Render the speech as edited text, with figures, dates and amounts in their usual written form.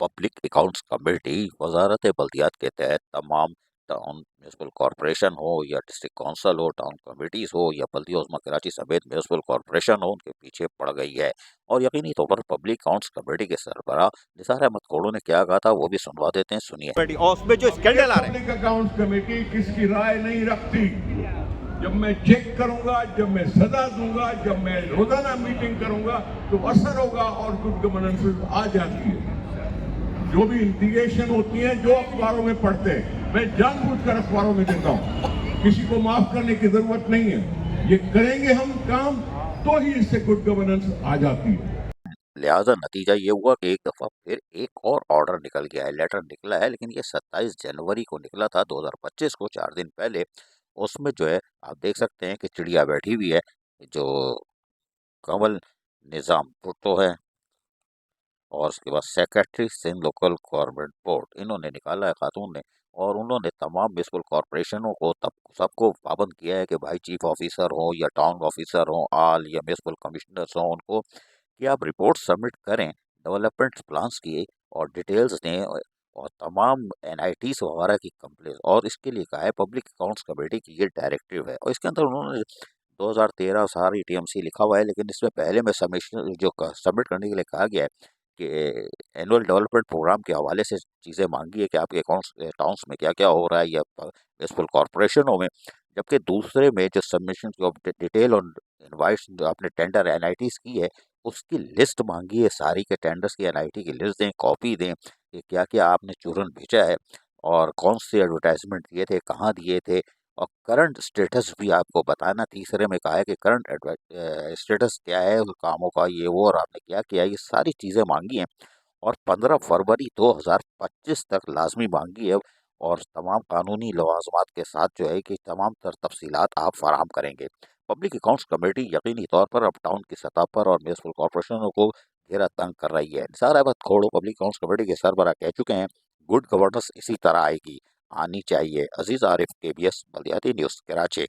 Public accounts committee वजारत बल्दियात के तहत तमाम टाउन म्यूनसिपल कॉरपोरेशन हो या डिस्ट्रिक्ट काउंसिल हो, टाउन कमेटीज़ हो या बल्दिया उज़्मा कराची समेत म्यूनसिपल कॉरपोरेशन हो, उनके पीछे पड़ गई है। और यकीनी तौर पर पब्लिक अकाउंट्स कमेटी के सरबराह निसार अहमद खोड़ू ने क्या कहा था वो भी सुनवा देते हैं, सुनिए। और उसमें जो स्कैंडल आ रहे हैं, पब्लिक अकाउंट्स कमेटी किसकी राय नहीं रखती। जब मैं चेक करूंगा, जब मैं सजा दूंगा, जब मैं रोजाना मीटिंग करूंगा तो असर होगा और गुड गवर्नेंस आ जाती है। जो भी इंडिकेशन होती है जो अखबारों में पढ़ते हैं, मैं जानबूझकर अखबारों में देता हूं, किसी को माफ करने की जरूरत नहीं है। ये करेंगे हम काम तो ही इससे गुड गवर्नेंस आ जाती है। लिहाजा नतीजा ये हुआ कि एक दफ़ा फिर एक और ऑर्डर निकल गया है, लेटर निकला है, लेकिन ये 27 जनवरी को निकला था 2025 को, 4 दिन पहले। उसमें जो है आप देख सकते हैं कि चिड़िया बैठी हुई है, जो कंवल निज़ाम भुट्टो है और उसके बाद secretary Sindh local government board, इन्होंने निकाला है खातून ने। और उन्होंने तमाम म्यूनसिपल कॉरपोरेशनों को तब सबको पाबंद किया है कि भाई चीफ ऑफिसर हो या टाउन ऑफिसर हो आल या म्यूनसिपल कमिश्नर्स हों, उनको कि आप रिपोर्ट सबमिट करें डेवलपमेंट प्लान्स की और डिटेल्स दें और तमाम एनआईटीज वगैरह की कंप्लेन। और इसके लिए कहा है पब्लिक अकाउंट्स कमेटी की ये डायरेक्टिव है। और इसके अंदर उन्होंने 2013 सारी टीएमसी लिखा हुआ है, लेकिन इसमें पहले में सबमिशन जो सबमिट करने के लिए कहा गया है कि एनुअल डेवलपमेंट प्रोग्राम के हवाले से चीज़ें मांगी है कि आपके अकाउंट्स टाउन्स में क्या क्या हो रहा है या म्यूनसिपल कॉरपोरेशनों में। जबकि दूसरे में जो सबमिशन की डिटेल और इनवाइट्स जो आपने टेंडर एनआईटीज की है उसकी लिस्ट मांगी है, सारी के टेंडर्स की एनआईटी की लिस्ट दें, कॉपी दें कि क्या क्या आपने चूरन भेजा है और कौन से एडवर्टाइजमेंट दिए थे, कहाँ दिए थे, और करंट स्टेटस भी आपको बताना। तीसरे में कहा है कि करंट स्टेटस क्या है उस कामों का, ये वो, और आपने क्या किया, ये सारी चीज़ें मांगी हैं। और 15 फरवरी 2025 तक लाजमी मांगी है और तमाम कानूनी लवाजमात के साथ जो है कि तमाम तर तफसीलात आप फराहम करेंगे। पब्लिक अकाउंट्स कमेटी यकीनी तौर पर अब टाउन की सतह पर और म्यूनसिपल कॉरपोरेशनों को घेरा तंग कर रही है। Nisar Ahmed Khoro public accounts committee के सरबराह कह चुके हैं गुड गवर्नेंस इसी तरह आएगी, आनी चाहिए। अजीज आरिफ, केबीएस बल्दियाती न्यूज़, कराची।